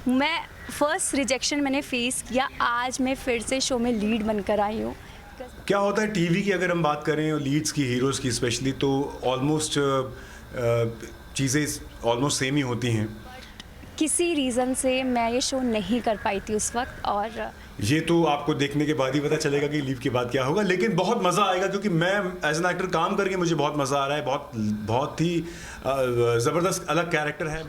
मैं first rejection मैंने face किया, आज मैं फिर से शो में लीड बनकर आई हूँ। क्या होता है टीवी की अगर हम बात करें और लीड्स की हीरोज़ की स्पेशली तो ऑलमोस्ट चीज़ें ऑलमोस्ट सेम ही होती हैं। किसी रीज़न से मैं ये शो नहीं कर पाई थी उस वक्त, और ये तो आपको देखने के बाद ही पता चलेगा कि लीव के बाद क्या होगा, लेकिन बहुत मज़ा आएगा क्योंकि मैं एज एन एक्टर काम करके मुझे बहुत मज़ा आ रहा है। बहुत ही ज़बरदस्त अलग कैरेक्टर है।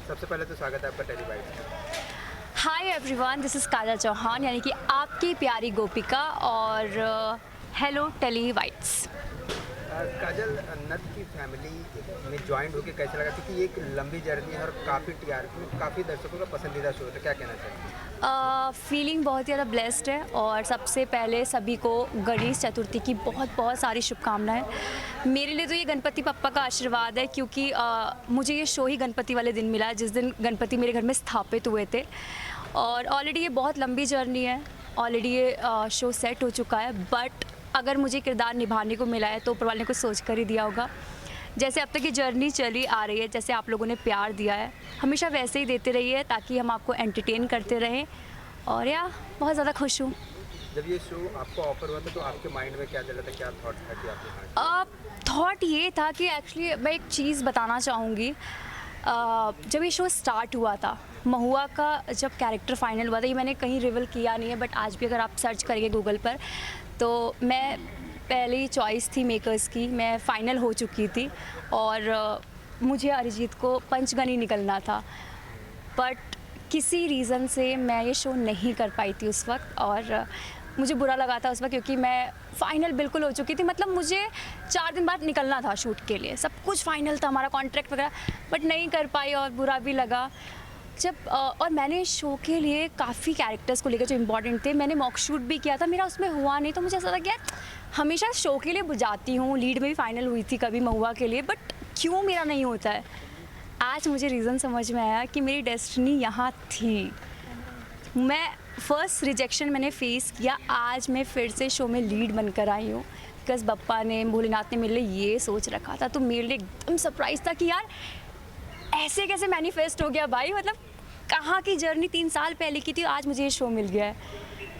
सबसे पहले तो स्वागत है आपका टेलीवाइज में। हाय एवरीवन, दिस इज़ काजल चौहान, यानी कि आपकी प्यारी गोपिका, और हेलो टेली वाइट्स। काजल, नट की फैमिली में ज्वाइन होकर कैसा लगा, क्योंकि ये एक लंबी जर्नी है और काफ़ी टीआरपी में काफ़ी दर्शकों का पसंदीदा शो है, तो क्या कहना चाहिए? फीलिंग बहुत ज़्यादा ब्लेस्ड है, और सबसे पहले सभी को गणेश चतुर्थी की बहुत सारी शुभकामनाएं। मेरे लिए तो ये गणपति पप्पा का आशीर्वाद है, क्योंकि मुझे ये शो ही गणपति वाले दिन मिला जिस दिन गणपति मेरे घर में स्थापित हुए थे। और ऑलरेडी ये बहुत लंबी जर्नी है, ऑलरेडी ये शो सेट हो चुका है, बट अगर मुझे किरदार निभाने को मिला है तो ऊपर वाले ने कुछ सोच कर ही दिया होगा। जैसे अब तक ये जर्नी चली आ रही है, जैसे आप लोगों ने प्यार दिया है, हमेशा वैसे ही देते रहिए ताकि हम आपको एंटरटेन करते रहें। और बहुत ज़्यादा खुश हूँ। जब ये शो आपको ऑफर हुआ था तो आपके माइंड में क्या चल रहा था, क्या थॉट था कि आपके थॉट ये था कि एक्चुअली मैं एक चीज़ बताना चाहूँगी। जब ये शो स्टार्ट हुआ था, महुआ का जब कैरेक्टर फाइनल हुआ था, ये मैंने कहीं रिवील किया नहीं है, बट आज भी अगर आप सर्च करेंगे गूगल पर तो मैं पहली चॉइस थी मेकर्स की, मैं फ़ाइनल हो चुकी थी, और मुझे अरिजीत को पंचगनी निकलना था, बट किसी रीज़न से मैं ये शो नहीं कर पाई थी उस वक्त, और मुझे बुरा लगा था उस वक्त, क्योंकि मैं फ़ाइनल बिल्कुल हो चुकी थी। मतलब मुझे 4 दिन बाद निकलना था शूट के लिए, सब कुछ फ़ाइनल था, हमारा कॉन्ट्रैक्ट वगैरह, बट नहीं कर पाई, और बुरा भी लगा जब और मैंने शो के लिए काफ़ी कैरेक्टर्स को लेकर जो इम्पॉर्टेंट थे, मैंने मॉक शूट भी किया था, मेरा उसमें हुआ नहीं, तो मुझे ऐसा था कि यार हमेशा शो के लिए बुझाती हूँ, लीड में भी फाइनल हुई थी कभी महुआ के लिए, बट क्यों मेरा नहीं होता है। आज मुझे रीज़न समझ में आया कि मेरी डेस्टिनी यहाँ थी। मैं फर्स्ट रिजेक्शन मैंने फेस किया, आज मैं फिर से शो में लीड बनकर आई हूँ, बिकॉज बप्पा ने, भोलेनाथ ने मेरे लिए ये सोच रखा था, तो मेरे लिए एकदम सरप्राइज़ था कि यार ऐसे कैसे मैनिफेस्ट हो गया भाई। मतलब कहाँ की जर्नी 3 साल पहले की थी, आज मुझे ये शो मिल गया है,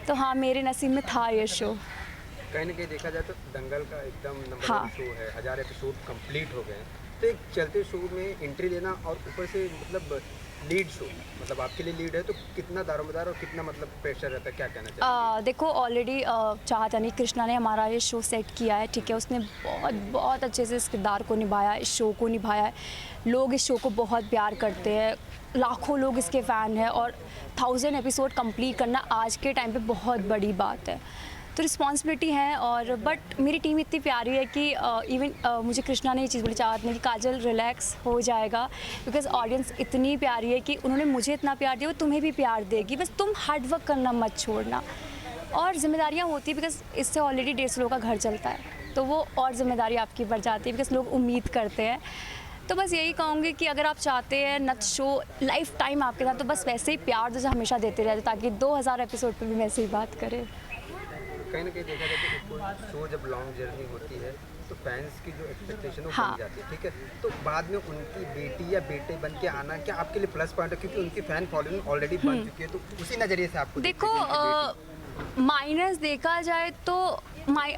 तो हाँ मेरे नसीब में था ये शो। कहीं ना कहीं देखा जाए तो दंगल का एकदम नंबर हाँ। 1 शो है, 1000 एपिसोड कंप्लीट हो गए हैं, तो एक चलते शो में एंट्री लेना और ऊपर से मतलब लीड शो, मतलब आपके लिए लीड है, तो कितना दारोमदार और कितना मतलब प्रेशर रहता है, क्या कहना चाहिए? देखो ऑलरेडी चाहत यानी कृष्णा ने हमारा ये शो सेट किया है, ठीक है, उसने बहुत अच्छे से इस किरदार को निभाया, इस शो को निभाया है। लोग इस शो को बहुत प्यार करते हैं, लाखों लोग इसके फ़ैन हैं, और 1000 एपिसोड कंप्लीट करना आज के टाइम पे बहुत बड़ी बात है, तो रिस्पॉन्सिबिलिटी है। और बट मेरी टीम इतनी प्यारी है कि इवन मुझे कृष्णा ने ये चीज़ बोली, चाहत ने, कि काजल रिलैक्स हो जाएगा, बिकॉज ऑडियंस इतनी प्यारी है कि उन्होंने मुझे इतना प्यार दिया, वो तुम्हें भी प्यार देगी, बस तुम हार्ड वर्क करना मत छोड़ना। और जिम्मेदारियाँ होती है, बिकॉज इससे ऑलरेडी 150 लोगों का घर चलता है, तो वो और जिम्मेदारी आपकी बढ़ जाती है, बिकॉज लोग उम्मीद करते हैं। तो बस यही कहूँगी कि अगर आप चाहते हैं नट शो लाइफ टाइम आपके साथ, तो बस वैसे ही प्यार जैसे हमेशा देते रहते, ताकि 2000 एपिसोड पर भी वैसे ही बात करें। कहीं ना कहीं देखा जाए तो कोई शो जब लॉन्ग जर्नी होती है तो फैंस की जो एक्सपेक्टेशन हाँ। बन जाती है, ठीक है, तो बाद में उनकी बेटी या बेटे बन के आना क्या आपके लिए प्लस पॉइंट है, क्योंकि उनकी फैन फॉलोइंग ऑलरेडी बन चुकी है, तो उसी नज़रिए से आपको देखो माइनस देखा जाए तो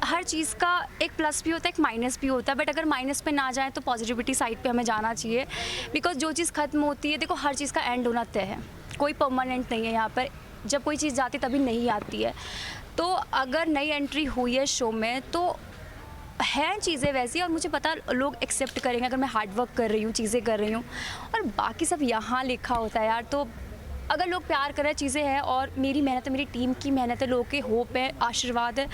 हर चीज़ का एक प्लस भी होता है, एक माइनस भी होता है, बट अगर माइनस पे ना जाए तो पॉजिटिविटी साइड पे हमें जाना चाहिए, बिकॉज जो चीज़ ख़त्म होती है, देखो हर चीज़ का एंड होना तय है, कोई परमानेंट नहीं है यहाँ पर। जब कोई चीज़ जाती तभी नहीं आती है, तो अगर नई एंट्री हुई है शो में तो हैं चीज़ें वैसी, और मुझे पता लोग एक्सेप्ट करेंगे अगर मैं हार्ड वर्क कर रही हूँ, चीज़ें कर रही हूँ, और बाकी सब यहाँ लिखा होता है यार। तो अगर लोग प्यार कर रहे हैं, चीज़ें हैं, और मेरी मेहनत है, मेरी टीम की मेहनत है, लोगों के होप है, आशीर्वाद है,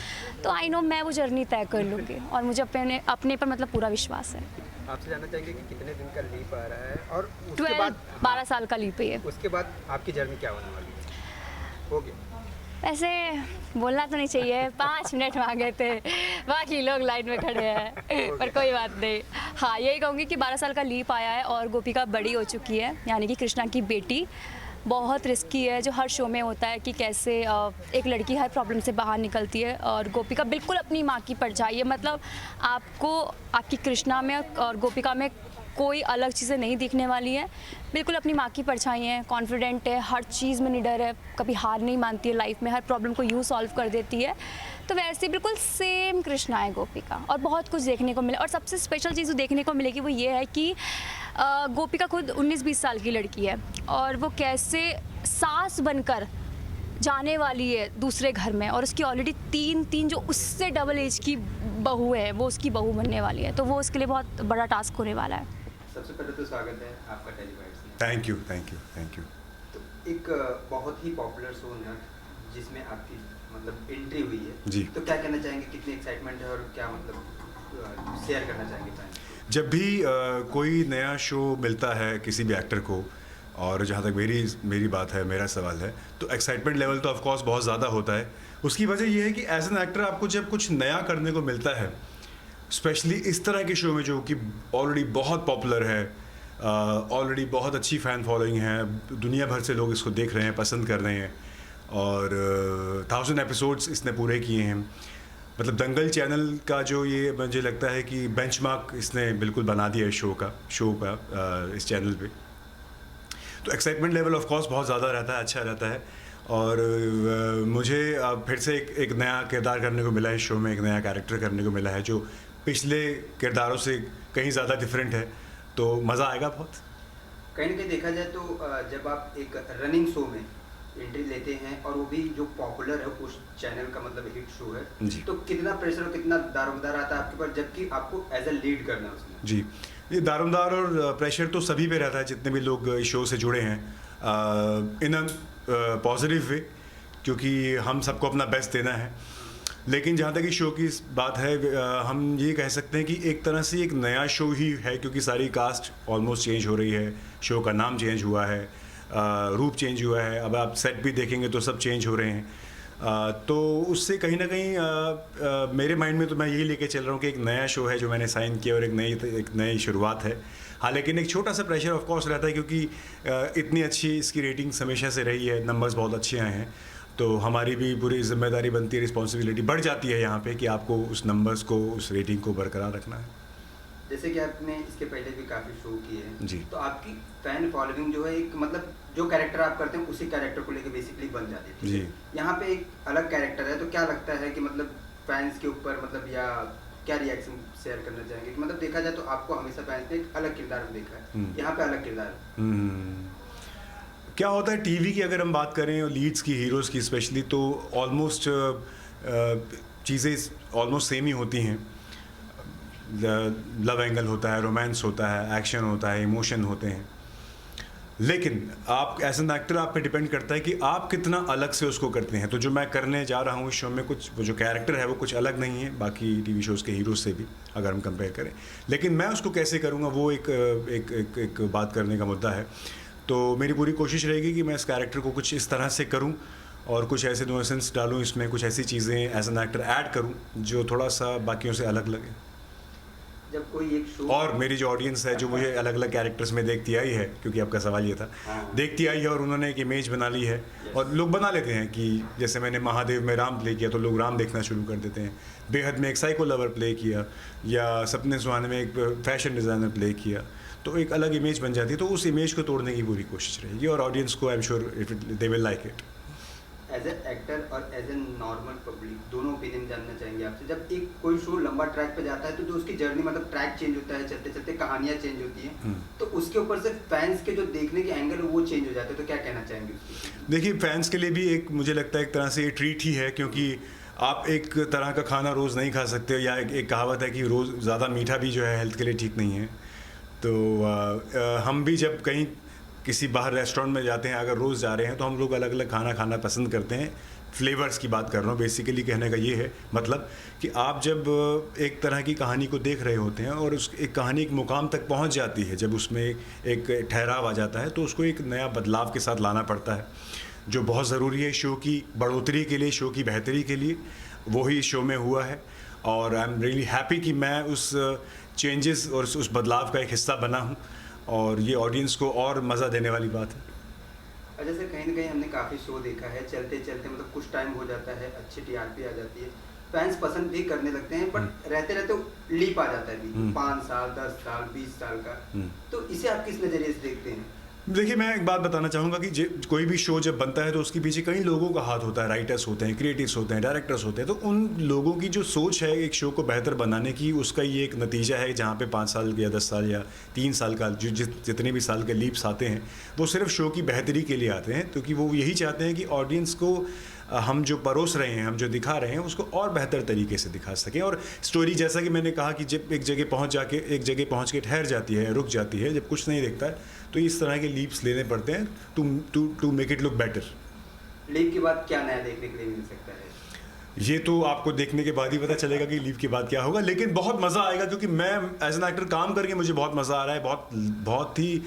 तो आई नो मैं वो जर्नी तय कर लूँगी, और मुझे अपने पर मतलब पूरा विश्वास है। आपसे जानना चाहेंगे कि कितने दिन का लीप आ रहा है, और उसके 12 बाद 12 साल का लीप है ये। उसके बाद आपकी जर्नी क्या होने वाली है? हो गया। ऐसे बोलना तो नहीं चाहिए, 5 मिनट मांगे थे, बाकी लोग लाइन में खड़े हैं, पर कोई बात नहीं। हाँ यही कहूँगी कि 12 साल का लीप आया है, और गोपिका बड़ी हो चुकी है, यानी कि कृष्णा की बेटी। बहुत रिस्की है, जो हर शो में होता है कि कैसे एक लड़की हर प्रॉब्लम से बाहर निकलती है, और गोपिका बिल्कुल अपनी माँ की परछाई है। मतलब आपको आपकी कृष्णा में और गोपिका में कोई अलग चीज़ें नहीं दिखने वाली हैं। बिल्कुल अपनी माँ की परछाई है, कॉन्फिडेंट है, हर चीज़ में निडर है, कभी हार नहीं मानती है लाइफ में, हर प्रॉब्लम को यूँ सॉल्व कर देती है। तो वैसे बिल्कुल सेम कृष्णा है गोपिका, और बहुत कुछ देखने को मिला। और सबसे स्पेशल चीज़ जो देखने को मिलेगी वो ये है कि गोपिका खुद 19-20 साल की लड़की है, और वो कैसे सास बनकर जाने वाली है दूसरे घर में, और उसकी ऑलरेडी तीन जो उससे डबल एज की बहू है, वो उसकी बहू बनने वाली है। तो वो उसके लिए बहुत बड़ा टास्क होने वाला है। सबसे पहले तो स्वागत है आपका टेलीवाइट्स में। Thank you thank you thank you. तो एक बहुत ही पॉपुलर शो नट जिसमें आपकी मतलब एंट्री हुई है जी। तो क्या कहना चाहेंगे, कितनी एक्साइटमेंट है और क्या मतलब शेयर करना चाहेंगे फैंस को? जब भी कोई नया शो मिलता है किसी भी एक्टर को, और जहाँ तक मेरी बात है, मेरा सवाल है, तो एक्साइटमेंट लेवल तो ऑफ कोर्स बहुत ज़्यादा होता है। उसकी वजह ये है कि एज एन एक्टर आपको जब कुछ नया करने को मिलता है, स्पेशली इस तरह के शो में जो कि ऑलरेडी बहुत पॉपुलर है, ऑलरेडी बहुत अच्छी फ़ैन फॉलोइंग है, दुनिया भर से लोग इसको देख रहे हैं, पसंद कर रहे हैं, और 1000 एपिसोड्स इसने पूरे किए हैं। मतलब दंगल चैनल का जो ये मुझे लगता है कि बेंचमार्क इसने बिल्कुल बना दिया है शो का इस चैनल पे। तो एक्साइटमेंट लेवल ऑफ कोर्स बहुत ज़्यादा रहता है, अच्छा रहता है। और मुझे फिर से एक नया किरदार करने को मिला है इस शो में, एक नया कैरेक्टर करने को मिला है जो पिछले किरदारों से कहीं ज़्यादा डिफरेंट है, तो मज़ा आएगा बहुत। कहीं ना कहीं देखा जाए तो जब आप एक रनिंग शो में एंट्री लेते हैं और वो भी जो पॉपुलर है उस चैनल का मतलब हिट शो है, जी। तो कितना प्रेशर और कितना दारोमदार आता है आपके पास, जबकि आपको एज ए लीड करना है उसमें? जी, ये दारोमदार और प्रेशर तो सभी पे रहता है जितने भी लोग इस शो से जुड़े हैं, इन अ पॉजिटिव वे, क्योंकि हम सबको अपना बेस्ट देना है। लेकिन जहाँ तक इस शो की बात है, हम ये कह सकते हैं कि एक तरह से एक नया शो ही है, क्योंकि सारी कास्ट ऑलमोस्ट चेंज हो रही है, शो का नाम चेंज हुआ है, रूप चेंज हुआ है, अब आप सेट भी देखेंगे तो सब चेंज हो रहे हैं। तो उससे कहीं ना कहीं मेरे माइंड में तो मैं यही लेके चल रहा हूँ कि एक नया शो है जो मैंने साइन किया, और एक नई शुरुआत है। हाँ, लेकिन एक छोटा सा प्रेशर ऑफ कोर्स रहता है, क्योंकि इतनी अच्छी इसकी रेटिंग्स हमेशा से रही है, नंबर्स बहुत अच्छे आए हैं, तो हमारी भी पूरी जिम्मेदारी बनती है, रिस्पॉन्सिबिलिटी बढ़ जाती है यहाँ पे कि आपको उस नंबर्स को, उस रेटिंग को बरकरार रखना है। जैसे कि आपने इसके पहले भी काफ़ी शो किए हैं जी। तो आपकी फैन फॉलोइंग जो है एक मतलब जो कैरेक्टर आप करते हैं उसी कैरेक्टर को लेके बेसिकली बन जाती है। जी। यहाँ पे एक अलग कैरेक्टर है, तो क्या लगता है कि मतलब फैंस के ऊपर मतलब या क्या रिएक्शन शेयर करना चाहेंगे कि मतलब देखा जाए तो आपको हमेशा फैंस ने एक अलग किरदार में देखा है, यहाँ पे अलग किरदार है। क्या होता है टीवी की अगर हम बात करें और लीड्स की, हीरोज़ की स्पेशली, तो ऑलमोस्ट चीज़ें ऑलमोस्ट सेम ही होती हैं। लव एंगल होता है, रोमांस होता है, एक्शन होता है, इमोशन होते हैं। लेकिन आप एज एन एक्टर आप पे डिपेंड करता है कि आप कितना अलग से उसको करते हैं। तो जो मैं करने जा रहा हूँ इस शो में, कुछ वो जो कैरेक्टर है वो कुछ अलग नहीं है बाकी टीवी शोज़ के हीरोज़ से भी अगर हम कंपेयर करें, लेकिन मैं उसको कैसे करूँगा वो एक बात करने का मुद्दा है। तो मेरी पूरी कोशिश रहेगी कि मैं इस कैरेक्टर को कुछ इस तरह से करूं और कुछ ऐसे नुएंसेस डालूं इसमें, कुछ ऐसी चीज़ें एज एन एक्टर ऐड करूं जो थोड़ा सा बाकियों से अलग लगे। जब कोई एक शो और मेरी जो ऑडियंस है जो मुझे अलग अलग कैरेक्टर्स में देखती आई है, क्योंकि आपका सवाल ये था, देखती आई है और उन्होंने एक इमेज बना ली है, और लोग बना लेते हैं कि जैसे मैंने महादेव में राम प्ले किया तो लोग राम देखना शुरू कर देते हैं, बेहद में एक साइको लवर प्ले किया, या सपने सुहाने में एक फैशन डिज़ाइनर प्ले किया, तो एक अलग इमेज बन जाती है। तो उस इमेज को तोड़ने की पूरी कोशिश रहेगी, और ऑडियंस को I am sure they will like it. As a actor और एज ए नॉर्मल पब्लिक दोनों ओपिनियन जानना चाहेंगे आपसे। जब एक कोई शो लंबा ट्रैक पे जाता है तो जो उसकी जर्नी मतलब ट्रैक चेंज होता है, चलते चलते कहानियाँ चेंज होती हैं, तो उसके ऊपर से फैंस के जो देखने के एंगल है वो चेंज हो जाते हैं, तो क्या कहना चाहेंगे उसकी? देखिए, फैंस के लिए भी एक मुझे लगता है एक तरह से ये ट्रीट ही है, क्योंकि आप एक तरह का खाना रोज़ नहीं खा सकते, या एक कहावत है कि रोज़ ज़्यादा मीठा भी जो है हेल्थ के लिए ठीक नहीं है। तो हम भी जब कहीं किसी बाहर रेस्टोरेंट में जाते हैं, अगर रोज़ जा रहे हैं, तो हम लोग अलग अलग खाना खाना पसंद करते हैं। फ्लेवर्स की बात कर रहा हूँ बेसिकली, कहने का ये है मतलब कि आप जब एक तरह की कहानी को देख रहे होते हैं और उस एक कहानी एक मुकाम तक पहुँच जाती है, जब उसमें एक ठहराव आ जाता है, तो उसको एक नया बदलाव के साथ लाना पड़ता है, जो बहुत ज़रूरी है शो की बढ़ोतरी के लिए, शो की बेहतरी के लिए। वही इस शो में हुआ है, और आई एम रियली हैप्पी कि मैं उस चेंजेस और उस बदलाव का एक हिस्सा बना हूँ, और ये ऑडियंस को और मज़ा देने वाली बात है। जैसे कहीं ना कहीं हमने काफ़ी शो देखा है, चलते चलते मतलब कुछ टाइम हो जाता है, अच्छी टीआरपी आ जाती है, फैंस पसंद भी करने लगते हैं, बट रहते रहते लीप आ जाता है बीच 5 साल 10 साल 20 साल का। तो इसे आप किस नज़रिए से देखते हैं? देखिए, मैं एक बात बताना चाहूँगा कि कोई भी शो जब बनता है तो उसके पीछे कई लोगों का हाथ होता है, राइटर्स होते हैं, क्रिएटिव्स होते हैं, डायरेक्टर्स होते हैं। तो उन लोगों की जो सोच है एक शो को बेहतर बनाने की, उसका ये एक नतीजा है जहाँ पे 5 साल या 10 साल या 3 साल का जितने भी साल के लीप्स आते हैं वो सिर्फ शो की बेहतरी के लिए आते हैं, क्योंकि वो यही चाहते हैं कि ऑडियंस को हम जो परोस रहे हैं, हम जो दिखा रहे हैं उसको और बेहतर तरीके से दिखा सकें। और स्टोरी, जैसा कि मैंने कहा कि जब एक जगह पहुंच के ठहर जाती है, रुक जाती है, जब कुछ नहीं दिखता है तो इस तरह के लीप्स लेने पड़ते हैं to make it look better. Leap के बाद क्या नया देखने के लिए मिल सकता है? ये तो आपको देखने के बाद ही पता चलेगा कि लीव के बाद क्या होगा, लेकिन बहुत मज़ा आएगा क्योंकि मैं एज एन एक्टर काम करके मुझे बहुत मज़ा आ रहा है। बहुत ही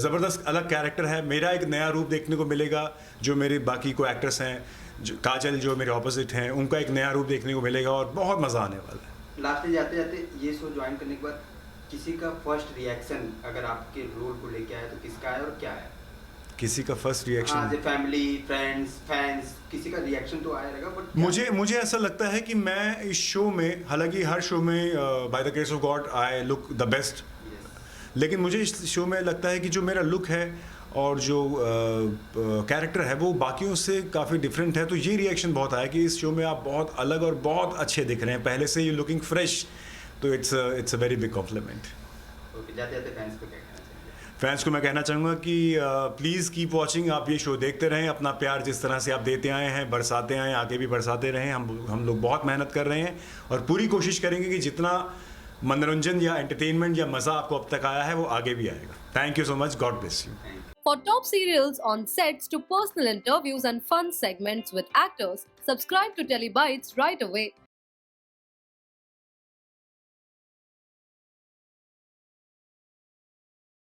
ज़बरदस्त अलग कैरेक्टर है। मेरा एक नया रूप देखने को मिलेगा। जो मेरे बाकी को एक्टर्स हैं, जो काजल जो मेरे ऑपोजिट हैं, उनका एक नया रूप देखने को मिलेगा और बहुत मज़ा आने वाला है। लास्ट में जाते जाते ये शो ज्वाइन करने के बाद किसी का फर्स्ट रिएक्शन अगर आपके रोल को लेके आया तो किसका है और क्या है? किसी का first reaction, family, friends, fans, किसी का रिएक्शन तो आया रहेगा, बट मुझे ऐसा लगता है कि मैं इस शो में, हालांकि हर शो में by the grace of God I look the best, लेकिन मुझे इस शो में लगता है कि जो मेरा लुक है और जो कैरेक्टर है वो बाकियों से काफ़ी डिफरेंट है। तो ये रिएक्शन बहुत आया कि इस शो में आप बहुत अलग और बहुत अच्छे दिख रहे हैं, पहले से यू लुकिंग फ्रेश। तो it's a very big complement. Okay, जाते जाते फैंस को क्या कहना चाहिए? फैंस को मैं कहना चाहूँगा कि प्लीज़ कीप वॉचिंग। आप ये शो देखते रहें, अपना प्यार जिस तरह से आप देते आए हैं, बरसाते आए, आगे भी बरसाते रहें। हम लोग बहुत मेहनत कर रहे हैं और पूरी कोशिश करेंगे कि जितना मनोरंजन या एंटरटेनमेंट या मज़ा आपको अब तक आया है वो आगे भी आएगा। Thank you so much, God bless you. For top serials on sets to personal interviews and fun segments with actors, subscribe to Telebytes right away.